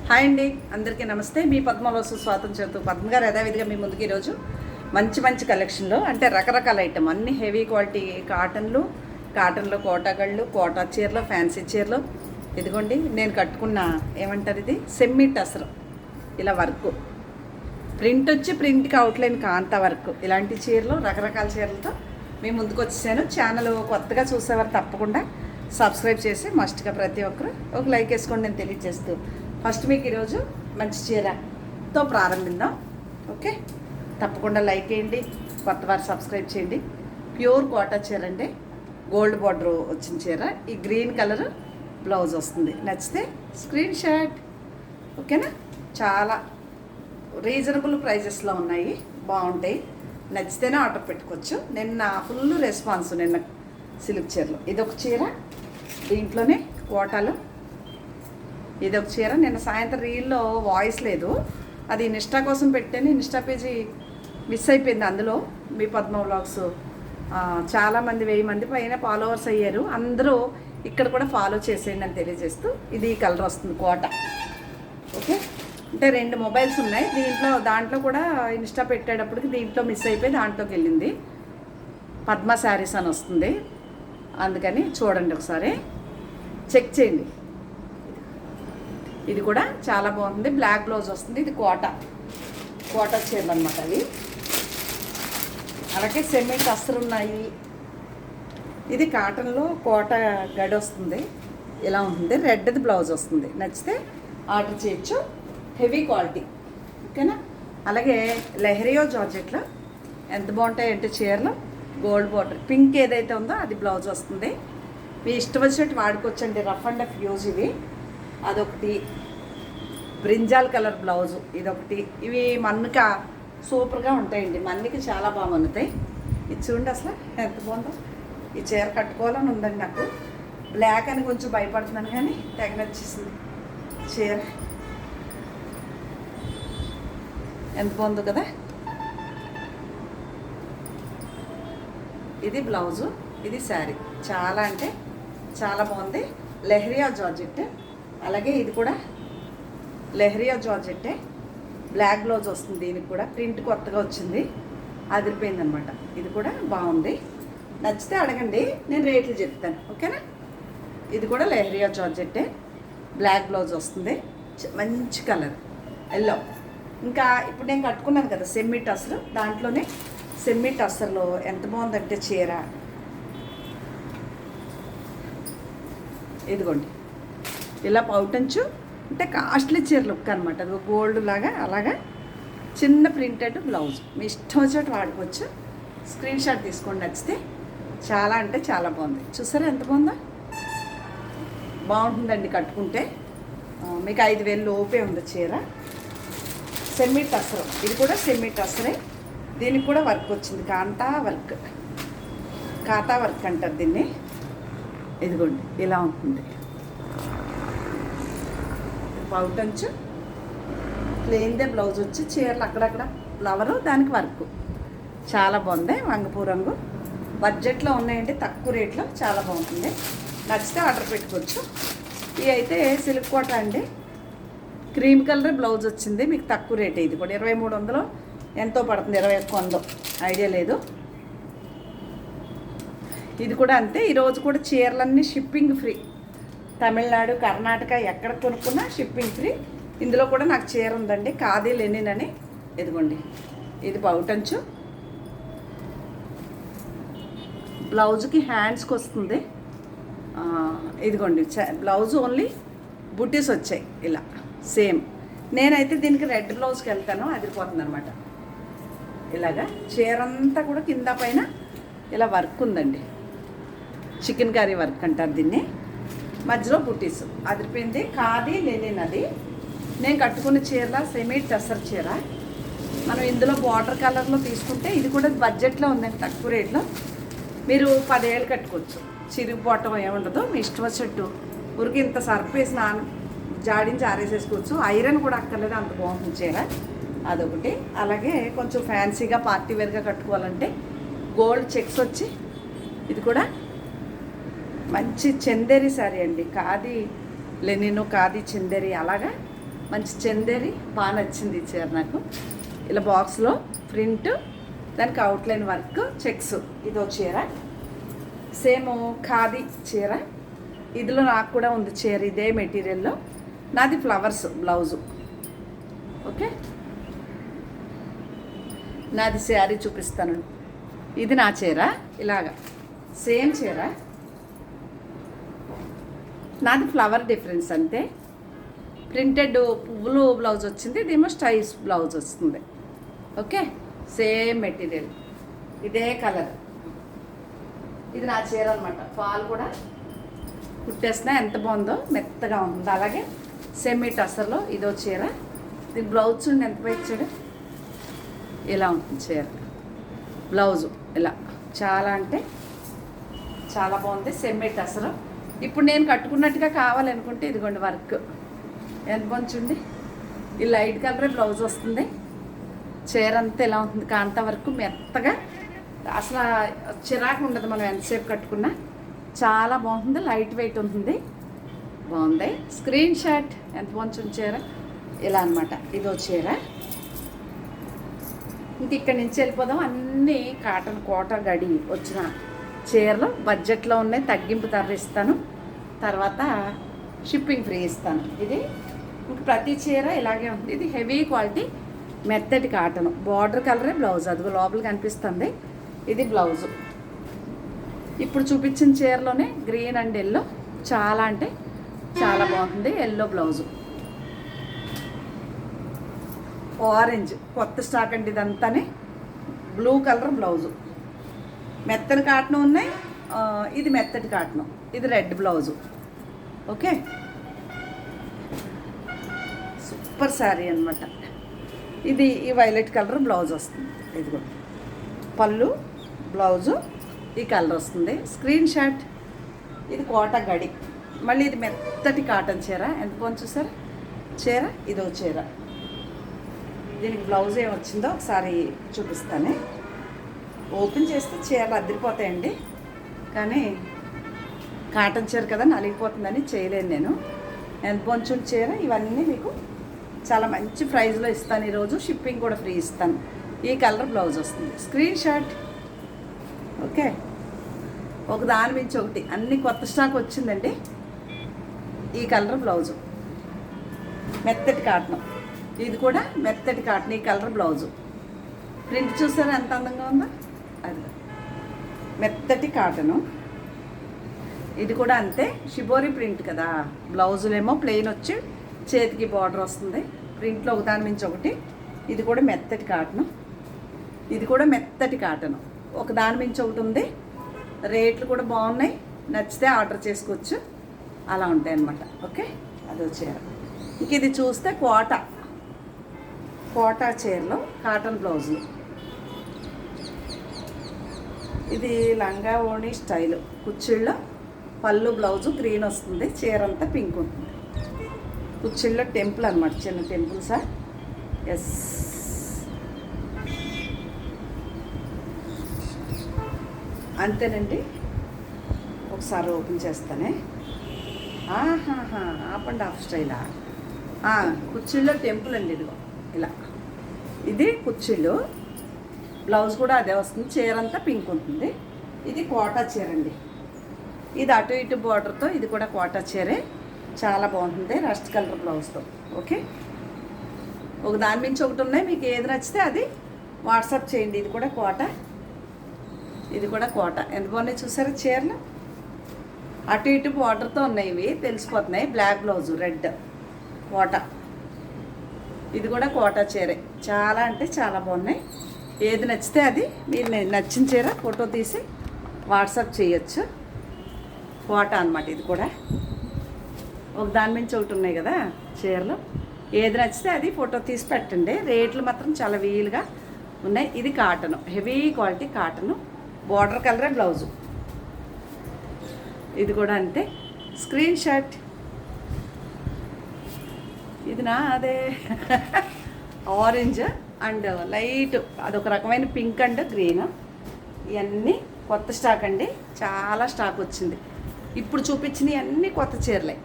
Hi అండి, అందరికీ నమస్తే. మీ పద్మలో సుస్వాగతం చెబుతూ పద్మ గారు యథావిధిగా మీ ముందుకు ఈరోజు మంచి మంచి కలెక్షన్లో అంటే రకరకాల ఐటమ్ అన్ని హెవీ క్వాలిటీ కాటన్లో కోటాగళ్ళు, కోటా చీరలు, ఫ్యాన్సీ చీరలు. ఇదిగోండి నేను కట్టుకున్న ఏమంటారు ఇది సెమ్మీ టసర్, ఇలా వర్క్ ప్రింట్ వచ్చి ప్రింట్కి అవుట్లైన్ కాంత వర్క్, ఇలాంటి చీరలు రకరకాల చీరలతో మీ ముందుకు వచ్చేసాను. ఛానల్ కొత్తగా చూసేవారు తప్పకుండా సబ్స్క్రైబ్ చేసి మస్ట్గా ప్రతి ఒక్కరు ఒక లైక్ వేసుకోండి నేను తెలియజేస్తూ. ఫస్ట్ మీకు ఈరోజు మంచి చీరతో ప్రారంభిద్దాం. ఓకే, తప్పకుండా లైక్ వేయండి, కొత్త వారు సబ్స్క్రైబ్ చేయండి. ప్యూర్ కోటా చీర అండి, గోల్డ్ బార్డర్ వచ్చిన చీర. ఈ గ్రీన్ కలర్ బ్లౌజ్ వస్తుంది. నచ్చితే స్క్రీన్ షాట్. ఓకేనా, చాలా రీజనబుల్ ప్రైజెస్లో ఉన్నాయి, బాగుంటాయి. నచ్చితేనే ఆర్డర్ పెట్టుకోవచ్చు. నిన్న ఫుల్ రెస్పాన్స్ నిన్న సిల్క్ చీరలో. ఇదొక చీర, దీంట్లోనే కోటాలో ఇదొక చీర. నిన్న సాయంత్రం రీల్లో వాయిస్ లేదు, అది ఇన్స్టా కోసం పెట్టాను. ఇన్స్టా పేజీ మిస్ అయిపోయింది. అందులో మీ పద్మ వ్లాగ్స్ చాలామంది 1000 మంది పైన ఫాలోవర్స్ అయ్యారు. అందరూ ఇక్కడ కూడా ఫాలో చేసేయండి అని తెలియజేస్తూ. ఇది ఈ కలర్ వస్తుంది కోట. ఓకే, అంటే 2 మొబైల్స్ ఉన్నాయి దాంట్లో కూడా ఇన్స్టా పెట్టేటప్పటికి దీంట్లో మిస్ అయిపోయి దాంట్లోకి వెళ్ళింది. పద్మ శారీస్ అని వస్తుంది, అందుకని చూడండి ఒకసారి, చెక్ చేయండి. ఇది కూడా చాలా బాగుంది. బ్లాక్ బ్లౌజ్ వస్తుంది. ఇది కోటా చీరలు అనమాట అవి. అలాగే సెమీ టస్సర్ ఉన్నాయి. ఇది కాటన్లో కోట గడి వస్తుంది, ఇలా ఉంటుంది. రెడ్ది బ్లౌజ్ వస్తుంది. నచ్చితే ఆర్డర్ చేయొచ్చు. Heavy quality. ఓకేనా. అలాగే లెహరియో జార్జెట్లో ఎంత బాగుంటాయి అంటే చీరలు, గోల్డ్ బార్డర్ పింక్ ఏదైతే ఉందో అది బ్లౌజ్ వస్తుంది. మీ ఇష్టం వచ్చినట్టు వాడుకోవచ్చండి. రఫ్ అండ్ టఫ్ యూజ్ ఇవి. అదొకటి. బ్రింజాల్ కలర్ బ్లౌజు ఇదొకటి. ఇవి మన్నుక సూపర్గా ఉంటాయండి, మన్నుకి చాలా బాగా మన్నుతాయి. ఇది చూడండి అసలు ఎంత బాగుందో. ఈ చీర కట్టుకోవాలని ఉందండి నాకు. బ్లాక్ అని కొంచెం భయపడుతున్నాను కానీ తెగ నచ్చేసింది చీర. ఎంత బాగుందో కదా. ఇది బ్లౌజు, ఇది శారీ. చాలా అంటే చాలా బాగుంది. లెహరియా జార్జెట్. అలాగే ఇది కూడా లెహరియా జార్జెట్టే. బ్లాక్ బ్లౌజ్ వస్తుంది. దీనికి కూడా ప్రింట్ కొత్తగా వచ్చింది, అదిరిపోయింది అనమాట. ఇది కూడా బాగుంది. నచ్చితే అడగండి, నేను రేట్లు చెప్తాను. ఓకేనా. ఇది కూడా లెహరియా జార్జెట్టే. బ్లాక్ బ్లౌజ్ వస్తుంది, మంచి కలర్ ఎల్లో. ఇంకా ఇప్పుడు నేను కట్టుకున్నాను కదా సెమ్మీ టస్సర్, దాంట్లోనే సెమ్మీ టస్సర్లో ఎంత బాగుందంటే చీర. ఇదిగోండి ఇలా పౌటంచు, అంటే కాస్ట్లీ చీర లుక్ అనమాట. అది గోల్డ్ లాగా అలాగా చిన్న ప్రింటెడ్ బ్లౌజ్. మీ ఇష్టం వచ్చేటట్టు వాడుకోవచ్చు. స్క్రీన్ షాట్ తీసుకోండి నచ్చితే. చాలా అంటే చాలా బాగుంది. చూసారా ఎంత బాగుందో. బాగుంటుందండి కట్టుకుంటే. మీకు 5000 లోపే ఉంది చీర. సెమ్మీ టస్సర్. ఇది కూడా సెమ్మీ టస్సరే. దీనికి కూడా వర్క్ వచ్చింది, కాంతా వర్క్ అంటారు దీన్ని. ఇదిగోండి ఇలా ఉంటుంది. పౌటంచు ప్లెయిన్దే బ్లౌజ్ వచ్చి చీరలు అక్కడక్కడ ఫ్లవరు, దానికి వర్క్. చాలా బాగుంది. వంగపూ రంగు బడ్జెట్లో ఉన్నాయండి, తక్కువ రేట్లో. చాలా బాగుంటుంది. నచ్చితే ఆర్డర్ పెట్టుకోవచ్చు. ఇవి అయితే సిల్క్ కోట అండి. క్రీమ్ కలర్ బ్లౌజ్ వచ్చింది, మీకు తక్కువ రేటే. ఇది కూడా 2300 ఎంతో పడుతుంది, 2100 ఐడియా లేదు. ఇది కూడా అంతే. ఈరోజు కూడా చీరలన్నీ షిప్పింగ్ ఫ్రీ. తమిళనాడు, కర్ణాటక ఎక్కడ కొనుక్కున్నా షిప్పింగ్ ఫ్రీ. ఇందులో కూడా నాకు చీర ఉందండి, ఖాదీ లెనిన్ అని. ఇదిగోండి ఇది పౌటంచు. బ్లౌజ్కి హ్యాండ్స్కి వస్తుంది. ఇదిగోండి బ్లౌజ్ ఓన్లీ బుట్టీస్ వచ్చాయి ఇలా సేమ్. నేనైతే దీనికి రెడ్ బ్లౌజ్కి వెళ్తాను, అదిరిపోతుంది అనమాట. ఇలాగా చీర అంతా కూడా కింద పైన ఇలా వర్క్ ఉందండి. చికెన్ కర్రీ వర్క్ అంటారు దీన్ని. మధ్యలో బుట్టీస్, అదిరిపోయింది. ఖాదీ లెనిన్ అది. నేను కట్టుకున్న చీర సెమీ టస్సర్ చీర. మనం ఇందులో బార్డర్ కలర్లో తీసుకుంటే ఇది కూడా బడ్జెట్లో ఉందండి, తక్కువ రేట్లో. మీరు 10 ఏళ్ళు కట్టుకోవచ్చు. చిరిగిపోవటం ఏముండదు. మీ ఇష్టం వచ్చినట్టు ఊరికి ఇంత సర్ఫ్ వేసి జాడించి ఆరేసేసుకోవచ్చు. ఐరన్ కూడా అక్కర్లేదు, అంత బాగుంటుంది చీర. అదొకటి. అలాగే కొంచెం ఫ్యాన్సీగా పార్టీ వేర్గా కట్టుకోవాలంటే గోల్డ్ చెక్స్ వచ్చి ఇది కూడా మంచి చందేరి శారీ అండి. ఖాదీ లెనిన్, ఖాదీ చందేరి అలాగా మంచి చందేరి బాగా నచ్చింది ఈ చీర నాకు. ఇలా బాక్స్లో ప్రింట్, దానికి అవుట్లైన్ వర్క్, చెక్స్. ఇదో చీర సేమ్ ఖాదీ చీర. ఇదిలో నాకు కూడా ఉంది చీర ఇదే మెటీరియల్లో. నాది ఫ్లవర్స్ బ్లౌజు. ఓకే, నాది శారీ చూపిస్తాను. ఇది నా చీర, ఇలాగా సేమ్ చీర. నాది ఫ్లవర్ డిఫరెన్స్ అంతే. ప్రింటెడ్ పువ్వులు బ్లౌజ్ వచ్చింది, ఇదేమో స్టైల్స్ బ్లౌజ్ వస్తుంది. ఓకే, సేమ్ మెటీరియల్, ఇదే కలర్. ఇది నా చీర అనమాట. ఫాల్ కూడా కుట్టేసినా ఎంత బాగుందో, మెత్తగా ఉంటుంది. అలాగే సెమీ టసర్లో ఇదో చీర. దీని బ్లౌజ్ చూడండి ఎంత బాగా ఇచ్చాడు. ఇలా ఉంటుంది చీర బ్లౌజు. ఇలా చాలా అంటే చాలా బాగుంది. సెమీ టసర్. ఇప్పుడు నేను కట్టుకున్నట్టుగా కావాలనుకుంటే ఇదిగోండి వర్క్ ఎంత బాగుంది. ఈ లైట్ కలరే బ్లౌజ్ వస్తుంది. చీర అంతా ఎలా ఉంటుంది, కాంతా వరకు మెత్తగా, అసలు చిరాకు ఉండదు మనం ఎంతసేపు కట్టుకున్నా. చాలా బాగుంటుంది, లైట్ వెయిట్ ఉంటుంది, బాగుంది. స్క్రీన్ షాట్ ఎంత బాగుంటుంది చీర. ఇలా అనమాట ఇదో చీర. ఇంక ఇక్కడి నుంచి వెళ్ళిపోదాం. అన్నీ కాటన్ కోట గడి వచ్చిన చీరలు బడ్జెట్లో ఉన్నాయి. తగ్గింపు ధర ఇస్తాను, తర్వాత షిప్పింగ్ ఫ్రీ ఇస్తాను. ఇది ఇంక ప్రతి చీర ఇలాగే ఉంది. ఇది హెవీ క్వాలిటీ మెత్తటి కాటన్. బార్డర్ కలరే బ్లౌజ్, అదిగో లోపల కనిపిస్తుంది. ఇది బ్లౌజు. ఇప్పుడు చూపించిన చీరలోనే గ్రీన్ అండ్ ఎల్లో చాలా అంటే చాలా బాగుంటుంది. ఎల్లో బ్లౌజు, ఆరెంజ్ కొత్త స్టాక్ అండి ఇదంతానే. బ్లూ కలర్ బ్లౌజు, మెత్తని కాటన్ ఉన్నాయి. ఇది మెత్తటి కాటను, ఇది red blouse. Okay, super sari అనమాట. ఇది ఈ వైలెట్ కలర్ బ్లౌజ్ వస్తుంది. ఇది కూడా పళ్ళు, బ్లౌజు ఈ కలర్ వస్తుంది. Screen shot. ఇది కోట గడి. మళ్ళీ ఇది మెత్తటి కాటన్ చీర. ఎంత బాగుంది చూసారా చీర. ఇదో చీర. దీనికి బ్లౌజ్ ఏం వచ్చిందో ఒకసారి చూపిస్తానే. ఓపెన్ చేస్తే చీరలు అదిరిపోతాయండి, కానీ కాటన్ చీర కదా నలిగిపోతుందని చేయలేను నేను. ఎంత బాగుంది చీర. ఇవన్నీ మీకు చాలా మంచి ప్రైస్లో ఇస్తాను ఈరోజు. షిప్పింగ్ కూడా ఫ్రీ ఇస్తాను. ఈ కలర్ బ్లౌజ్ వస్తుంది. Screen shot. ఓకే, ఒక దాని మించి ఒకటి అన్ని కొత్త స్టాక్ వచ్చిందండి. ఈ కలర్ బ్లౌజు, మెత్తటి కాటన్. ఇది కూడా మెత్తటి కాటన్. ఈ కలర్ బ్లౌజు. ప్రింట్ చూసారా ఎంత అందంగా ఉందో. అది మెత్తటి కాటను. ఇది కూడా అంతే, షిబోరి ప్రింట్ కదా. బ్లౌజులేమో ప్లెయిన్ వచ్చి చేతికి బార్డర్ వస్తుంది. ప్రింట్లో ఒకదాని మించి ఒకటి. ఇది కూడా మెత్తటి కాటను. ఇది కూడా మెత్తటి కాటను. ఒకదాని మించి ఒకటి ఉంది. రేట్లు కూడా బాగున్నాయి. నచ్చితే ఆర్డర్ చేసుకోవచ్చు. అలా ఉంటాయి అన్నమాట. ఓకే, అది చీర. ఇంక ఇది చూస్తే కోటా చీరలో కాటన్ బ్లౌజులు. ఇది లంగా ఓణి స్టైలు. కుచ్చిళ్ళలో పళ్ళు బ్లౌజు గ్రీన్ వస్తుంది. చీర అంతా పింక్ ఉంటుంది. కుచ్చిళ్ళలో టెంపుల్ అనమాట, చిన్న టెంపుల్సా. ఎస్, అంతేనండి. ఒకసారి ఓపెన్ చేస్తానే. ఆహాహా, ఆఫ్ అండ్ ఆఫ్ స్టైలా. కుచ్చిళ్ళలో టెంపుల్ అండి. ఇదిగో ఇలా. ఇది కుచ్చిళ్ళు. బ్లౌజ్ కూడా అదే వస్తుంది. చీర అంతా పింక్ ఉంటుంది. ఇది కోటా చీర అండి. ఇది అటు ఇటు బార్డర్తో. ఇది కూడా కోటా చీరే, చాలా బాగుంటుంది. Rust colour బ్లౌజ్తో. ఓకే, ఒక దాని మించి ఒకటి ఉన్నాయి. మీకు ఏది నచ్చితే అది వాట్సాప్ చేయండి. ఇది కూడా కోట, ఇది కూడా కోట. ఎంత బాగున్నాయి చూసారా చీరలు. అటు ఇటు బార్డర్తో ఉన్నాయి. ఇవి తెలిసిపోతున్నాయి. బ్లాక్ బ్లౌజు, రెడ్ కోట. ఇది కూడా కోటా చీరే. చాలా అంటే చాలా బాగున్నాయి. ఏది నచ్చితే అది మీరు నచ్చిన చీర ఫోటో తీసి వాట్సాప్ చేయొచ్చు. కోట అనమాట. ఇది కూడా ఒక దాని మించి ఒకటి ఉన్నాయి కదా చీరలు. ఏది నచ్చితే అది ఫోటో తీసి పెట్టండి. రేట్లు మాత్రం చాలా వీలుగా ఉన్నాయి. ఇది cotton, heavy quality cotton. Border కలరే బ్లౌజు. ఇది కూడా అంతే. Screen shot. ఇది నా అదే ఆరెంజ్ అండ్ లైట్ అదొక రకమైన పింక్ అండ్ గ్రీన్. ఇవన్నీ కొత్త స్టాక్ అండి. చాలా స్టాక్ వచ్చింది. ఇప్పుడు చూపించినవి అన్నీ కొత్త చీరలే.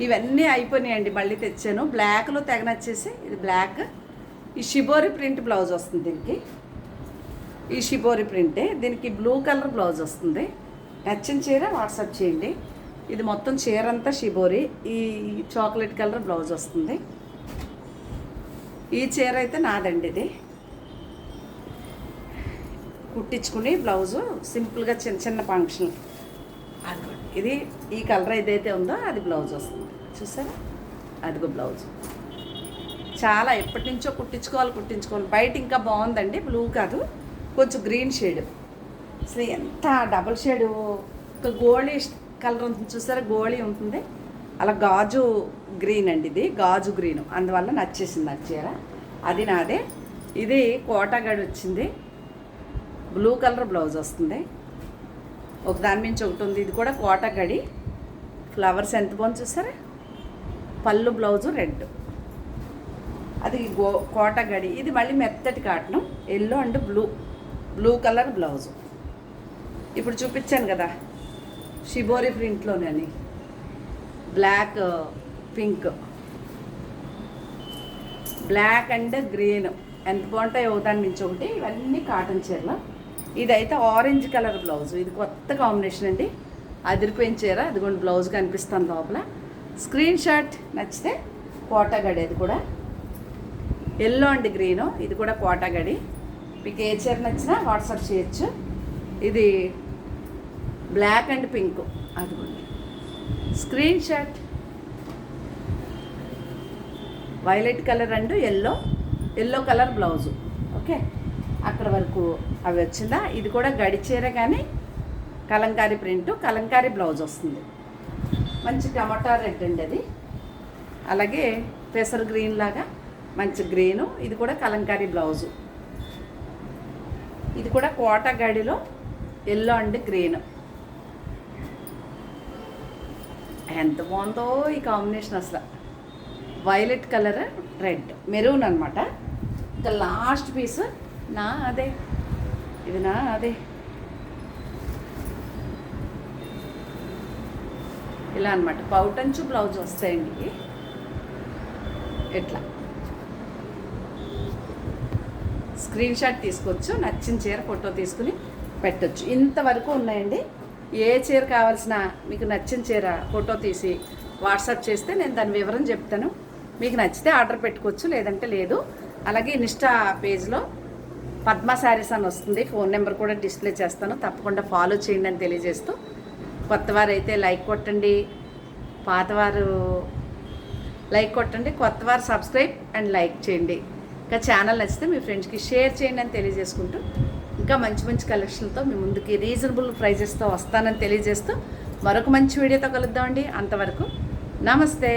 ఇవన్నీ అయిపోయినాయండి, మళ్ళీ తెచ్చాను. బ్లాక్లో తెగ నచ్చేసి ఇది బ్లాక్. ఈ షిబోరి ప్రింట్ బ్లౌజ్ వస్తుంది దీనికి. ఈ షిబోరి ప్రింటే, దీనికి బ్లూ కలర్ బ్లౌజ్ వస్తుంది. నచ్చిన చీర వాట్సాప్ చేయండి. ఇది మొత్తం చీర అంతా షిబోరి, ఈ చాక్లెట్ కలర్ బ్లౌజ్ వస్తుంది. ఈ చీర అయితే నాదండి, ఇది కుట్టించుకుని బ్లౌజు సింపుల్గా చిన్న చిన్న ఫంక్షన్. అదిగోండి, ఇది ఈ కలర్ ఏదైతే ఉందో అది బ్లౌజ్ వస్తుంది, చూసారా? అదిగో బ్లౌజ్. చాలా ఎప్పటి నుంచో కుట్టించుకోవాలి. బయట ఇంకా బాగుందండి, బ్లూ కాదు, కొంచెం గ్రీన్ షేడ్. అసలు ఎంత డబల్ షేడ్, ఒక గోళీ కలర్ ఉంటుంది చూసారా, గోళీ ఉంటుంది, అలా గాజు గ్రీన్ అండి, ఇది గాజు గ్రీన్, అందువల్ల నచ్చేసింది నాకు చీర. అది నాదే. ఇది కోటాగడి వచ్చింది, బ్లూ కలర్ బ్లౌజ్ వస్తుంది, ఒక దాని మించి ఒకటి ఉంది. ఇది కూడా కోటాగడి, ఫ్లవర్స్ ఎంత బాగుంది చూసారా, పళ్ళు బ్లౌజు రెడ్. అది కోటాగడి. ఇది మళ్ళీ మెత్తటి cotton, yellow and blue colour blouse. ఇప్పుడు చూపించాను కదా షిబోరి ప్రింట్లోనని, black pink, black and green ఎంత బాగుంటాయో దాని నుంచి ఒకటి. ఇవన్నీ కాటన్ చీరలు. ఇదైతే ఆరెంజ్ కలర్ బ్లౌజ్, ఇది కొత్త కాంబినేషన్ అండి, అదిరిపోయిన చీర. అదిగోండి బ్లౌజ్ కనిపిస్తాను లోపల. స్క్రీన్ షాట్ నచ్చితే కోటాగడి, అది కూడా ఎల్లో అండ్ గ్రీను, ఇది కూడా కోటాగడి. మీకు ఏ చీర నచ్చినా వాట్సాప్ చేయొచ్చు. ఇది బ్లాక్ అండ్ పింక్, అదిగోండి screen shot. Violet colour and yellow colour blouse. Okay, అక్కడ వరకు అవి వచ్చిందా. ఇది కూడా గడి చీర, కానీ కలంకారీ ప్రింటు, కలంకారీ బ్లౌజ్ వస్తుంది. మంచి టమాటా రెడ్ అండి అది, అలాగే పెసర్ గ్రీన్ లాగా మంచి గ్రీను. ఇది కూడా కలంకారీ బ్లౌజు. ఇది కూడా కోటా గడిలో ఎల్లో అండ్ గ్రీన్. ఎంత బాగుందో ఈ కాంబినేషన్ అసలు. వైలెట్ కలర్ రెడ్ మెరూన్ అనమాట. ఇంకా లాస్ట్ పీస్ అదే, ఇది అదే. ఇలా అనమాట, పౌటంచు బ్లౌజ్ వస్తాయండి ఎట్లా. స్క్రీన్ షాట్ తీసుకోవచ్చు, నచ్చిన చీర ఫోటో తీసుకుని పెట్టచ్చు. ఇంతవరకు ఉన్నాయండి. ఏ చీర కావాల్సిన మీకు నచ్చిన చీర ఫోటో తీసి వాట్సాప్ చేస్తే నేను దాని వివరం చెప్తాను. మీకు నచ్చితే ఆర్డర్ పెట్టుకోవచ్చు, లేదంటే లేదు. అలాగే ఇన్స్టా పేజ్లో పద్మ శారీస్ అని వస్తుంది, ఫోన్ నెంబర్ కూడా డిస్ప్లే చేస్తాను, తప్పకుండా ఫాలో చేయండి అని తెలియజేస్తూ, కొత్తవారు అయితే లైక్ కొట్టండి, పాతవారు లైక్ కొట్టండి, కొత్తవారు సబ్స్క్రైబ్ అండ్ లైక్ చేయండి. ఇంకా ఛానల్ నచ్చితే మీ ఫ్రెండ్స్కి షేర్ చేయండి అని తెలియజేసుకుంటూ, ఇంకా మంచి మంచి కలెక్షన్లతో మీ ముందుకి రీజనబుల్ ప్రైజెస్తో వస్తానని తెలియజేస్తూ, మరొక మంచి వీడియోతో కలుద్దామండి. అంతవరకు నమస్తే.